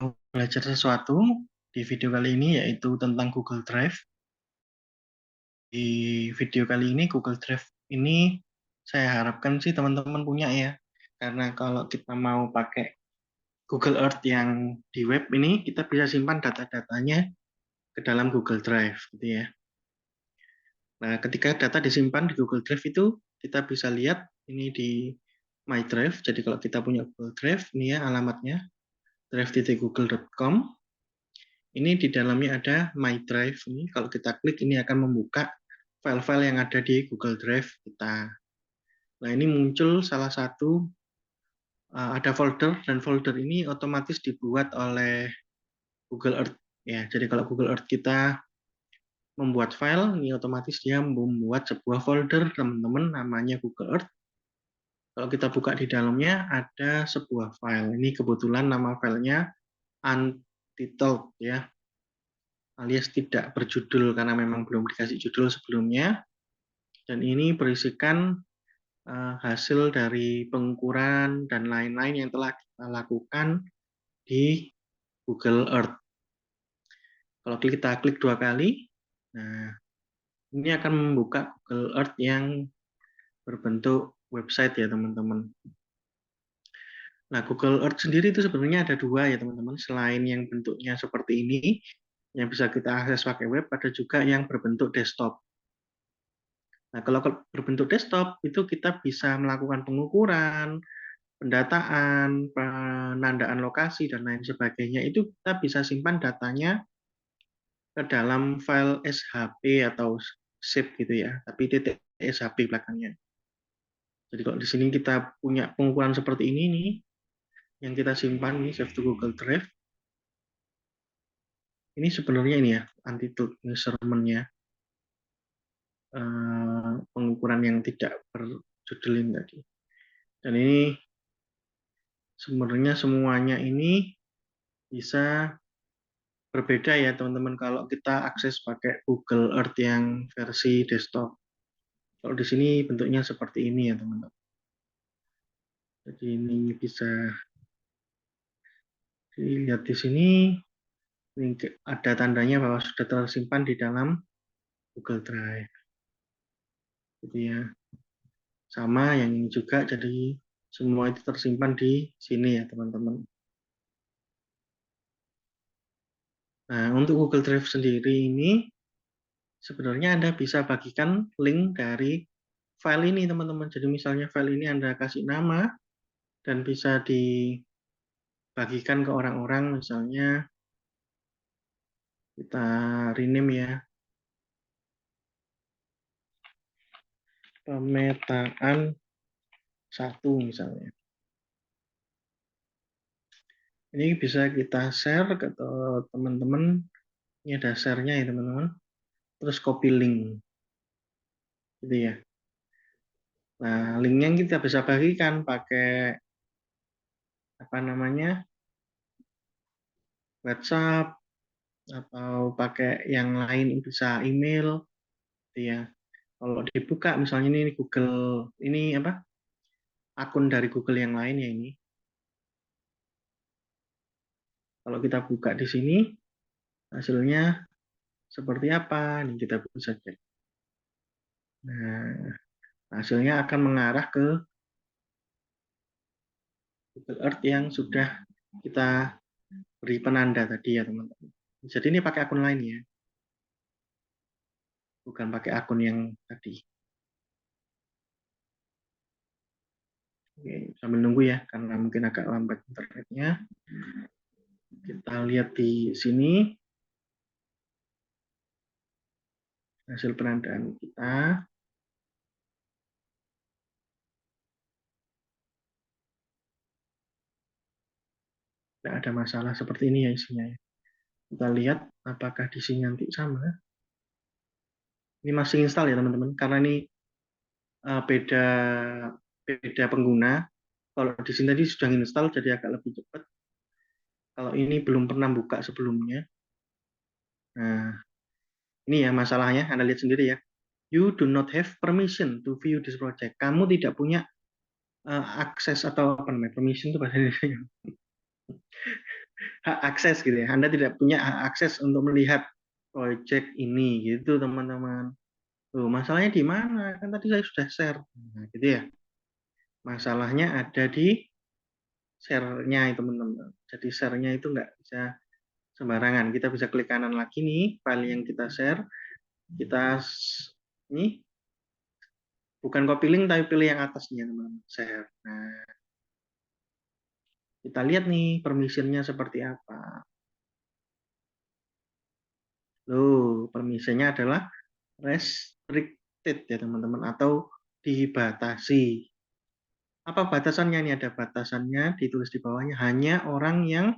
belajar sesuatu di video kali ini yaitu tentang Google Drive. Di video kali ini Google Drive ini saya harapkan sih teman-teman punya ya. Karena kalau kita mau pakai Google Earth yang di web ini, kita bisa simpan data-datanya ke dalam Google Drive gitu ya. Nah, ketika data disimpan di Google Drive itu, kita bisa lihat ini di My Drive. Jadi kalau kita punya Google Drive, ini ya alamatnya drive.google.com. Ini di dalamnya ada My Drive. Ini kalau kita klik ini akan membuka file-file yang ada di Google Drive kita. Nah, ini muncul salah satu ada folder dan folder ini otomatis dibuat oleh Google Earth ya. Jadi kalau Google Earth kita membuat file, ini otomatis dia membuat sebuah folder teman-teman namanya Google Earth. Kalau kita buka di dalamnya ada sebuah file. Ini kebetulan nama filenya untitled ya, alias tidak berjudul karena memang belum dikasih judul sebelumnya. Dan ini berisikan hasil dari pengukuran dan lain-lain yang telah kita lakukan di Google Earth. Kalau kita klik 2 kali, nah ini akan membuka Google Earth yang berbentuk website ya teman-teman. Nah, Google Earth sendiri itu sebenarnya ada dua ya teman-teman. Selain yang bentuknya seperti ini, yang bisa kita akses pakai web, ada juga yang berbentuk desktop. Nah, kalau berbentuk desktop, itu kita bisa melakukan pengukuran, pendataan, penandaan lokasi, dan lain sebagainya. Itu kita bisa simpan datanya ke dalam file SHP atau zip gitu ya, tapi titik SHP belakangnya. Jadi kalau di sini kita punya pengukuran seperti ini nih, yang kita simpan nih, save to Google Drive. Ini sebenarnya ini ya, attitude measurement-nya, pengukuran yang tidak berjudul ini tadi. Dan ini sebenarnya semuanya ini bisa berbeda ya teman-teman kalau kita akses pakai Google Earth yang versi desktop. Kalau di sini bentuknya seperti ini ya teman-teman. Jadi ini bisa dilihat di sini, ini ada tandanya bahwa sudah tersimpan di dalam Google Drive. Gitu ya. Sama yang ini juga, jadi semua itu tersimpan di sini ya teman-teman. Nah, untuk Google Drive sendiri ini sebenarnya Anda bisa bagikan link dari file ini teman-teman. Jadi misalnya file ini Anda kasih nama dan bisa dibagikan ke orang-orang, misalnya kita rename ya, pemetaan 1 misalnya. Ini bisa kita share ke teman-teman. Ini ada share-nya ya teman-teman. Terus copy link. Gitu ya. Nah, linknya kita bisa bagikan pakai apa namanya, WhatsApp atau pakai yang lain, bisa email, gitu ya. Kalau dibuka misalnya ini Google, ini apa, akun dari Google yang lain ya ini. Kalau kita buka di sini, hasilnya seperti apa? Ini kita bisa cek. Nah, hasilnya akan mengarah ke Google Earth yang sudah kita beri penanda tadi ya teman-teman. Jadi ini pakai akun lain ya, bukan pakai akun yang tadi. Oke, sambil nunggu ya, karena mungkin agak lambat internetnya. Kita lihat di sini hasil penandaan kita. Tidak ada masalah seperti ini ya isinya. Kita lihat apakah di sini nanti sama. Ini masih install ya teman-teman, karena ini beda beda pengguna. Kalau di sini tadi sudah install jadi agak lebih cepat. Kalau ini belum pernah buka sebelumnya. Nah, ini ya masalahnya, Anda lihat sendiri ya. You do not have permission to view this project. Kamu tidak punya akses atau apa namanya, permission itu bahasa Indonesia. hak akses gitu ya. Anda tidak punya hak akses untuk melihat project ini gitu teman-teman. Loh, masalahnya di mana? Kan tadi saya sudah share. Nah, gitu ya. Masalahnya ada di share-nya itu teman-teman. Jadi share-nya itu nggak bisa sembarangan. Kita bisa klik kanan lagi nih, file yang kita share. Kita ini bukan copy link tapi pilih yang atasnya teman-teman. Share. Nah, kita lihat nih permission-nya seperti apa. Loh, permission-nya adalah restricted ya teman-teman atau dibatasi. Apa batasannya? Ini ada batasannya ditulis di bawahnya, hanya orang yang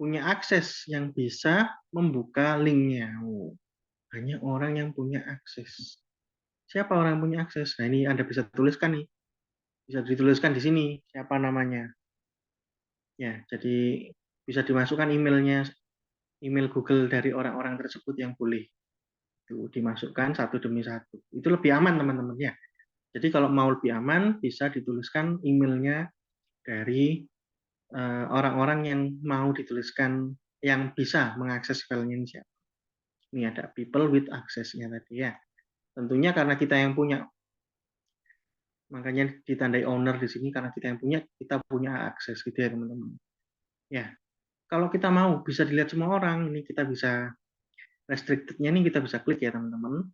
punya akses yang bisa membuka linknya. Oh, hanya orang yang punya akses. Siapa orang yang punya akses? Nah, ini Anda bisa tuliskan nih. Bisa dituliskan di sini siapa namanya. Ya, jadi bisa dimasukkan emailnya, email Google dari orang-orang tersebut yang boleh itu dimasukkan satu demi satu. Itu lebih aman teman-teman ya. Jadi kalau mau lebih aman bisa dituliskan emailnya dari orang-orang yang mau dituliskan yang bisa mengakses filenya ini siapa. Ini ada people with access-nya tadi ya. Tentunya karena kita yang punya, makanya ditandai owner di sini karena kita punya akses gitu ya teman-teman. Ya, kalau kita mau bisa dilihat semua orang, ini kita bisa restricted-nya ini kita bisa klik ya teman-teman.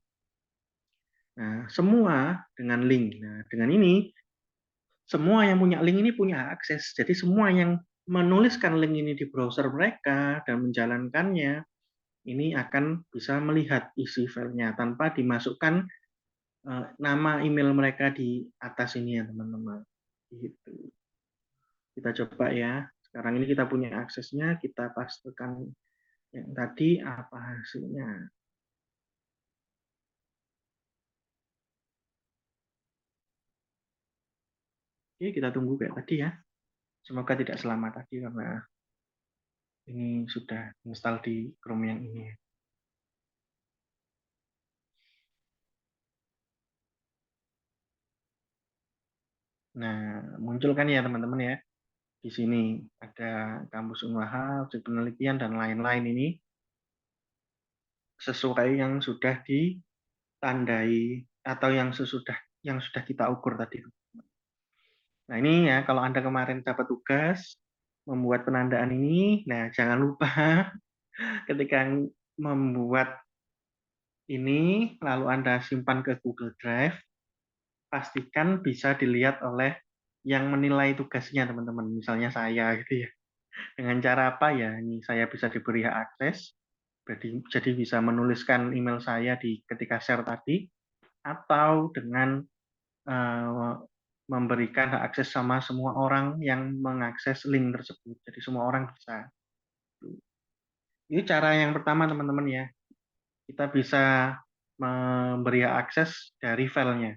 Nah, semua dengan link. Nah, dengan ini semua yang punya link ini punya akses. Jadi semua yang menuliskan link ini di browser mereka dan menjalankannya ini akan bisa melihat isi filenya tanpa dimasukkan nama email mereka di atas ini ya teman-teman. Gitu. Kita coba ya. Sekarang ini kita punya aksesnya, kita pastikan yang tadi apa hasilnya. Oke, kita tunggu kayak tadi ya. Semoga tidak selama tadi karena ini sudah install di Chrome yang ini. Nah, muncul kan ya teman-teman ya. Di sini ada kampus Unwaha, objek penelitian dan lain-lain ini sesuai yang sudah ditandai atau yang sudah kita ukur tadi. Nah, ini ya kalau Anda kemarin dapat tugas membuat penandaan ini, nah jangan lupa ketika membuat ini lalu Anda simpan ke Google Drive, pastikan bisa dilihat oleh yang menilai tugasnya teman-teman. Misalnya saya gitu ya. Dengan cara apa ya? Ini saya bisa diberi hak akses, jadi bisa menuliskan email saya di ketika share tadi, atau dengan uh, memberikan hak akses sama semua orang yang mengakses link tersebut. Jadi semua orang bisa. Ini cara yang pertama teman-teman ya. Kita bisa memberi hak akses dari filenya.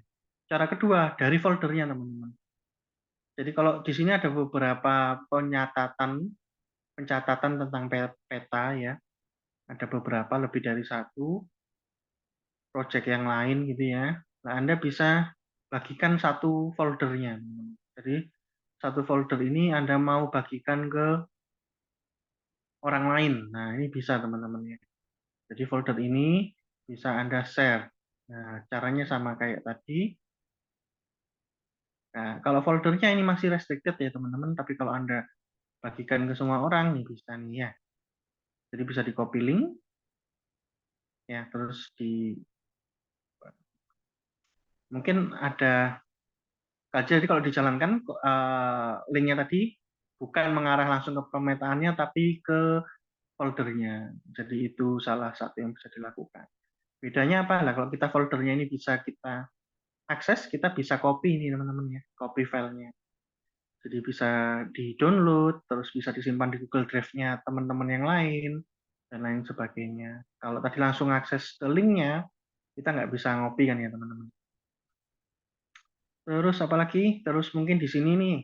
Cara kedua dari foldernya teman-teman. Jadi kalau di sini ada beberapa pencatatan tentang peta ya. Ada beberapa lebih dari satu project yang lain gitu ya. Nah, Anda bisa bagikan satu foldernya. Jadi satu folder ini Anda mau bagikan ke orang lain. Nah, ini bisa teman-teman ya. Jadi folder ini bisa Anda share. Nah, caranya sama kayak tadi. Nah, kalau foldernya ini masih restricted ya teman-teman, tapi kalau Anda bagikan ke semua orang nih bisa nih ya. Jadi bisa di copy link ya, terus di mungkin ada. Jadi kalau dijalankan linknya tadi bukan mengarah langsung ke pemetaannya, tapi ke foldernya. Jadi itu salah satu yang bisa dilakukan. Bedanya apa? Lah kalau kita foldernya ini bisa kita akses, kita bisa copy ini teman-teman ya, copy filenya. Jadi bisa di-download, terus bisa disimpan di Google Drive-nya teman-teman yang lain, dan lain sebagainya. Kalau tadi langsung akses ke linknya, kita nggak bisa ngopi kan ya teman-teman. Terus apalagi? Terus mungkin di sini nih,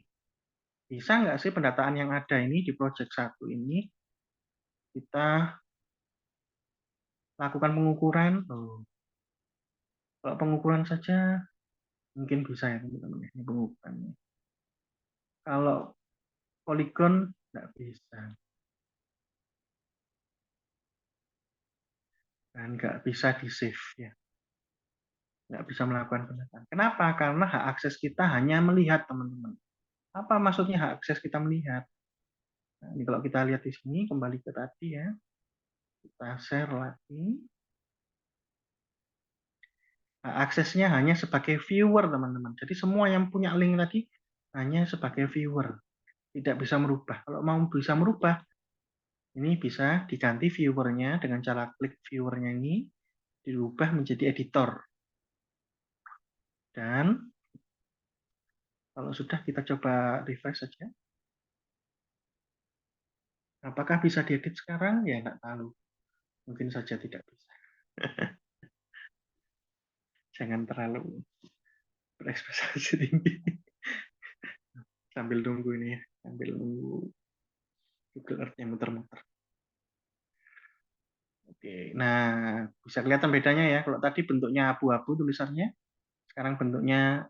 bisa nggak sih pendataan yang ada ini di project satu ini kita lakukan pengukuran? Oh, kalau pengukuran saja mungkin bisa ya teman-teman. Ini pengukurannya. Kalau Polygon nggak bisa. dan nggak bisa di-save ya, nggak bisa melakukan pendataan. Kenapa? Karena hak akses kita hanya melihat, teman-teman. Apa maksudnya hak akses kita melihat? Nah, ini kalau kita lihat di sini, kembali ke tadi ya, kita share lagi. Hak aksesnya hanya sebagai viewer, teman-teman. Jadi semua yang punya link tadi hanya sebagai viewer, tidak bisa merubah. Kalau mau bisa merubah, ini bisa diganti viewernya dengan cara klik viewernya ini, dirubah menjadi editor. Dan kalau sudah, kita coba refresh saja. Apakah bisa diedit sekarang? Ya, nggak tahu. Mungkin saja tidak bisa. Jangan terlalu berekspektasi tinggi. Sambil nunggu ini ya. Sambil nunggu Google Earth yang muter-muter. Oke, nah bisa kelihatan bedanya ya. Kalau tadi bentuknya abu-abu tulisannya, sekarang bentuknya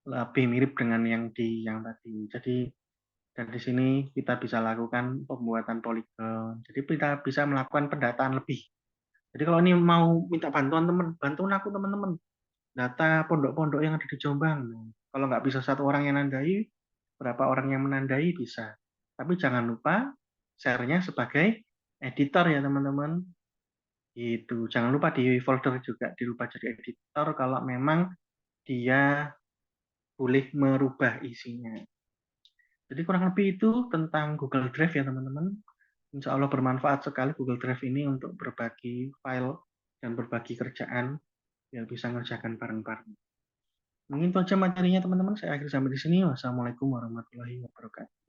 lebih mirip dengan yang tadi. Jadi dari sini kita bisa lakukan pembuatan poligon. Jadi kita bisa melakukan pendataan lebih. Jadi kalau ini mau minta bantuan teman, bantuan aku teman-teman. Data pondok-pondok yang ada di Jombang. Kalau nggak bisa satu orang yang nandai, berapa orang yang menandai bisa. Tapi jangan lupa share-nya sebagai editor ya teman-teman. Itu jangan lupa di folder juga dilupa jadi editor kalau memang dia boleh merubah isinya. Jadi kurang lebih itu tentang Google Drive ya teman-teman. Insya Allah bermanfaat sekali Google Drive ini untuk berbagi file dan berbagi kerjaan biar bisa ngerjakan bareng-bareng. Mungkin itu aja materinya teman-teman. Saya akhiri sampai di sini. Wassalamualaikum warahmatullahi wabarakatuh.